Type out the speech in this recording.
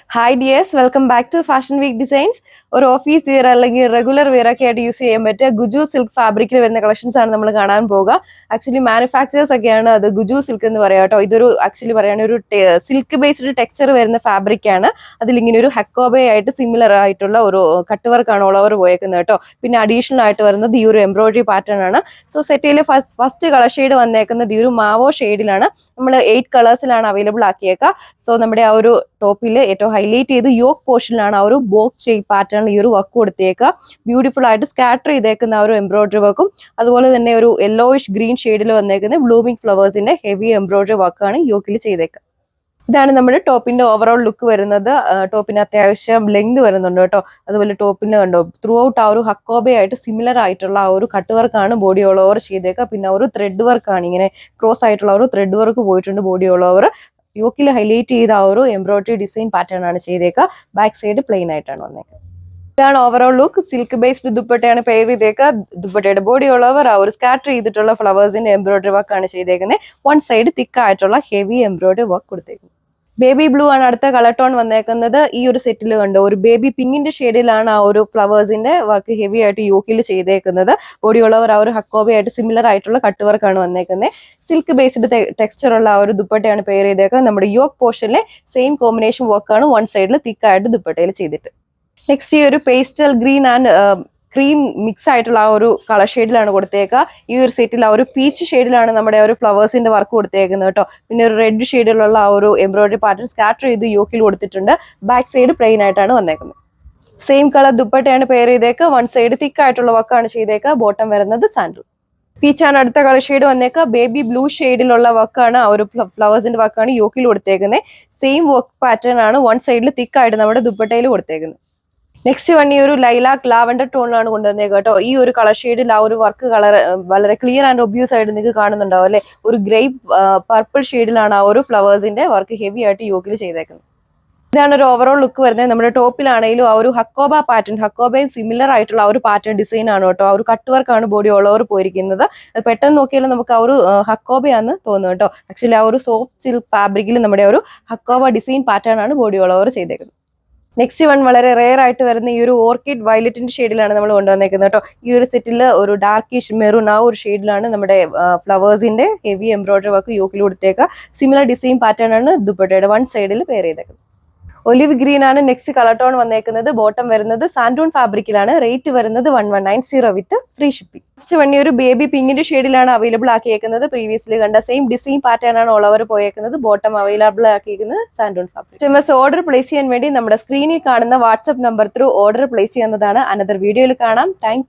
Hi dears, welcome back to Fashion Week Designs. ഒരു office wear അല്ലെങ്കിൽ regular wear ഒക്കെ ആയിട്ട് യൂസ് ചെയ്യാൻ പറ്റിയ ഗുജു സിൽക്ക് ഫാബ്രിക്കിൽ വരുന്ന കളക്ഷൻസ് ആണ് നമ്മൾ കാണാൻ പോകുക. ആക്ച്വലി മാനുഫാക്ചേഴ്സ് ഒക്കെയാണ് അത് ഗുജു സിൽക്ക് എന്ന് പറയാം കേട്ടോ. ഇതൊരു ആക്ച്വലി പറയുകയാണെങ്കിൽ ഒരു സിൽക്ക് ബേസ്ഡ് ടെക്സ്ചർ വരുന്ന ഫാബ്രിക് ആണ്. അതിലിങ്ങനെ ഒരു ഹക്കോബെ ആയിട്ട് സിമിലർ ആയിട്ടുള്ള ഒരു കട്ട് വർക്കാണ് ഓൾ ഓവർ പോയേക്കുന്നത് കേട്ടോ. പിന്നെ അഡീഷണൽ ആയിട്ട് വരുന്നത് ഈ ഒരു എംബ്രോയിഡറി പാറ്റേൺ ആണ്. സോ സെറ്റിലെ ഫസ്റ്റ് കളർ ഷെയ്ഡ് വന്നേക്കുന്നത് ഈ ഒരു മാവോ ഷെയ്ഡിലാണ്. നമ്മൾ 8 കളേഴ്സിലാണ് അവൈലബിൾ ആക്കിയേക്കുക. സോ നമ്മുടെ ആ ഒരു ടോപ്പിൽ ഏറ്റവും ഹൈലൈറ്റ് ചെയ്ത് യോക്ക് പോർഷനിലാണ് ആ ഒരു ബോക്സ് ഷേപ്പ് പാറ്റേണിൽ ഈ ഒരു വർക്ക് കൊടുത്തേക്കുക. ബ്യൂട്ടിഫുൾ ആയിട്ട് സ്കാറ്റർ ചെയ്തേക്കുന്ന ആ ഒരു എംബ്രോയിഡറി വർക്കും അതുപോലെ തന്നെ ഒരു യെല്ലോയിഷ് ഗ്രീൻ ഷെയ്ഡിൽ വന്നേക്കുന്ന ബ്ലൂമിംഗ് ഫ്ലവേഴ്സിന്റെ ഹെവി എംബ്രോയിഡറി വർക്കാണ് യോക്കിൽ ചെയ്തേക്കുക. ഇതാണ് നമ്മുടെ ടോപ്പിന്റെ ഓവറോൾ ലുക്ക് വരുന്നത്. ടോപ്പിന് അത്യാവശ്യം ലെങ്ത് വരുന്നുണ്ട് കേട്ടോ. അതുപോലെ ടോപ്പിന് കണ്ടോ ത്രൂ ഔട്ട് ആ ഒരു ഹക്കോബെ ആയിട്ട് സിമിലർ ആയിട്ടുള്ള ആ ഒരു കട്ട് വർക്കാണ് ബോഡി ഓൾ ഓവർ ചെയ്തേക്കുക. പിന്നെ ഒരു ത്രെഡ് വർക്കാണ് ഇങ്ങനെ ക്രോസ് ആയിട്ടുള്ള ഒരു ത്രെഡ് വർക്ക് പോയിട്ടുണ്ട് ബോഡി ഓൾ ഓവർ. യോക്കിൽ ഹൈലൈറ്റ് ചെയ്ത ആ ഒരു എംബ്രോയിഡറി ഡിസൈൻ പാറ്റേൺ ആണ് ചെയ്തേക്കുക. ബാക്ക് സൈഡ് പ്ലെയിൻ ആയിട്ടാണ് വന്നേക്കുക. ഇതാണ് ഓവറോൾ ലുക്ക്. സിൽക്ക് ബേസ്ഡ് ദുപ്പട്ടയാണ് പെയർ ചെയ്തേക്കുക. ദുപ്പട്ടയുടെ ബോഡി ഓൾ ഓവർ ആ ഒരു സ്കാറ്റർ ചെയ്തിട്ടുള്ള ഫ്ലവേഴ്സിന്റെ എംബ്രോയിഡറി വർക്ക് ആണ് ചെയ്തേക്കുന്നത്. വൺ സൈഡ് തിക്ക് ആയിട്ടുള്ള ഹെവി എംബ്രോയിഡറി വർക്ക് കൊടുത്തേക്കുന്നത്. ബേബി ബ്ലൂ ആണ് അടുത്ത കളർ ടോൺ വന്നേക്കുന്നത്. ഈ ഒരു സെറ്റിൽ കണ്ടോ ഒരു ബേബി പിങ്കിന്റെ ഷെയ്ഡിലാണ് ആ ഒരു ഫ്ലവേഴ്സിന്റെ വർക്ക് ഹെവി ആയിട്ട് യോക്കിൽ ചെയ്തേക്കുന്നത്. ബോഡി ഓൾ ഓവർ ആ ഒരു ഹക്കോബെ ആയിട്ട് സിമിലർ ആയിട്ടുള്ള കട്ട് വർക്കാണ് വന്നേക്കുന്നത്. സിൽക്ക് ബേസ്ഡ് ടെക്സ്ചർ ഉള്ള ആ ഒരു ദുപ്പട്ടയാണ് പെയർ ചെയ്തേക്കുന്നത്. നമ്മുടെ യോക്ക് പോർഷനിലെ സെയിം കോമ്പിനേഷൻ വർക്കാണ് വൺ സൈഡിൽ തിക്കായിട്ട് ദുപ്പട്ടയിൽ ചെയ്തിട്ട്. നെക്സ്റ്റ് ഈ ഒരു pastel green and cream mix ആയിട്ടുള്ള ആ ഒരു കളർ ഷെയ്ഡിലാണ് കൊടുത്തേക്കുക. ഈ ഒരു സെറ്റിൽ ആ ഒരു പീച്ച് ഷെയ്ഡിലാണ് നമ്മുടെ ഒരു ഫ്ലവേഴ്സിന്റെ വർക്ക് കൊടുത്തേക്കുന്നത് കേട്ടോ. പിന്നെ ഒരു റെഡ് ഷെയ്ഡിലുള്ള ആ ഒരു എംബ്രോയിഡറി പാറ്റേൺ സ്കാറ്റർ ചെയ്ത് യോക്കിൽ കൊടുത്തിട്ടുണ്ട്. ബാക്ക് സൈഡ് പ്ലെയിൻ ആയിട്ടാണ് വന്നേക്കുന്നത്. സെയിം കളർ ദുപ്പട്ടയാണ് പെയർ ചെയ്തേക്കുക. വൺ സൈഡ് തിക്ക് ആയിട്ടുള്ള വർക്കാണ് ചെയ്തേക്കുക. ബോട്ടം വരുന്നത് സാൻഡൂൺ. പീച്ചാണ് അടുത്ത കളർ ഷെയ്ഡ് വന്നേക്കുക. ബേബി ബ്ലൂ ഷെയ്ഡിലുള്ള വർക്കാണ് ആ ഒരു ഫ്ലവേഴ്സിന്റെ വർക്കാണ് യോക്കിൽ കൊടുത്തേക്കുന്നത്. സെയിം വർക്ക് പാറ്റേൺ ആണ് വൺ സൈഡിൽ തിക്കായിട്ട് നമ്മുടെ ദുപ്പട്ടയിൽ കൊടുത്തേക്കുന്നത്. നെക്സ്റ്റ് വൺ ഈ ഒരു ലൈലാക്ക് ലാവൻഡർ ടോണിലാണ് കൊണ്ടുവന്നേക്കുക കേട്ടോ. ഈ ഒരു കളർ ഷെയ്ഡിൽ ആ ഒരു വർക്ക് കളർ വളരെ ക്ലിയർ ആൻഡ് ഒബ്യൂസ് ആയിട്ട് നിങ്ങൾക്ക് കാണുന്നുണ്ടാവും അല്ലെ. ഒരു ഗ്രേപ്പ് പർപ്പിൾ ഷെയ്ഡിലാണ് ആ ഒരു ഫ്ലവേഴ്സിന്റെ വർക്ക് ഹെവി ആയിട്ട് യോക്കിൽ ചെയ്തേക്കുന്നത്. ഇതാണ് ഒരു ഓവറോൾ ലുക്ക് വരുന്നത്. നമ്മുടെ ടോപ്പിലാണെങ്കിലും ആ ഒരു ഹക്കോബ പാറ്റേൺ ഹക്കോബയും സിമിലർ ആയിട്ടുള്ള ആ ഒരു പാറ്റേൺ ഡിസൈൻ ആണ് കേട്ടോ. ആ ഒരു കട്ട് വർക്കാണ് ബോഡി ഓൾ ഓവർ പോയിരിക്കുന്നത്. അത് പെട്ടെന്ന് നോക്കിയാലും നമുക്ക് ആ ഒരു ഹക്കോബയാന്ന് തോന്നുന്നു കേട്ടോ. ആക്ച്വലി ആ ഒരു സോഫ്റ്റ് സിൽക്ക് ഫാബ്രിക്കിൽ നമ്മുടെ ഒരു ഹക്കോബ ഡിസൈൻ പാറ്റേൺ ആണ് ബോഡി ഓൾ ഓവർ ചെയ്തേക്കുന്നത്. നെക്സ്റ്റ് വൺ വളരെ റെയർ ആയിട്ട് വരുന്ന ഈ ഒരു ഓർക്കിഡ് വയലറ്റിന്റെ ഷെയ്ഡിലാണ് നമ്മൾ കൊണ്ടുവന്നേക്കുന്നത് കേട്ടോ. ഈ ഒരു സെറ്റിൽ ഒരു ഡാർക്കിഷ് മെറൂൺ ആ ഒരു ഷെയ്ഡിലാണ് നമ്മുടെ ഫ്ലവേഴ്സിന്റെ ഹെവി എംബ്രോയിഡറി വർക്ക് യോക്കിൽ കൊടുത്തേക്കുക. സിമിലർ ഡിസൈൻ പാറ്റേൺ ആണ് ദുപ്പട്ടയുടെ വൺ സൈഡിൽ പെയർ ചെയ്തേക്കുന്നത്. ഒലിവ് ഗ്രീൻ ആണ് നെക്സ്റ്റ് കളർ ടോൺ വന്നേക്കുന്നത്. ബോട്ടം വരുന്നത് സാൻഡൂൺ ഫാബ്രിക്കിലാണ്. റേറ്റ് വരുന്നത് 1190 with free shipping. First one ഈ ഒരു ബേബി പിങ്കിന്റെ ഷെയ്ഡിലാണ് അവൈലബിൾ ആക്കിയേക്കുന്നത്. പ്രീവിയസ്ലി കണ്ട സെയിം ഡിസൈൻ പാറ്റേൺ ആണ് ഓൾ ഓവർ പോയേക്കുന്നത്. ബോട്ടം അവൈലബിൾ ആക്കിയിരിക്കുന്നത് സാൻഡൂൺ ഫാബ്രിക്. കസ്റ്റമേഴ്സ് ഓർഡർ പ്ലേസ് ചെയ്യാൻ വേണ്ടി നമ്മുടെ സ്ക്രീനിൽ കാണുന്ന WhatsApp number through order place ചെയ്യുന്നതാണ്. അനദർ വീഡിയോയിൽ കാണാം. താങ്ക്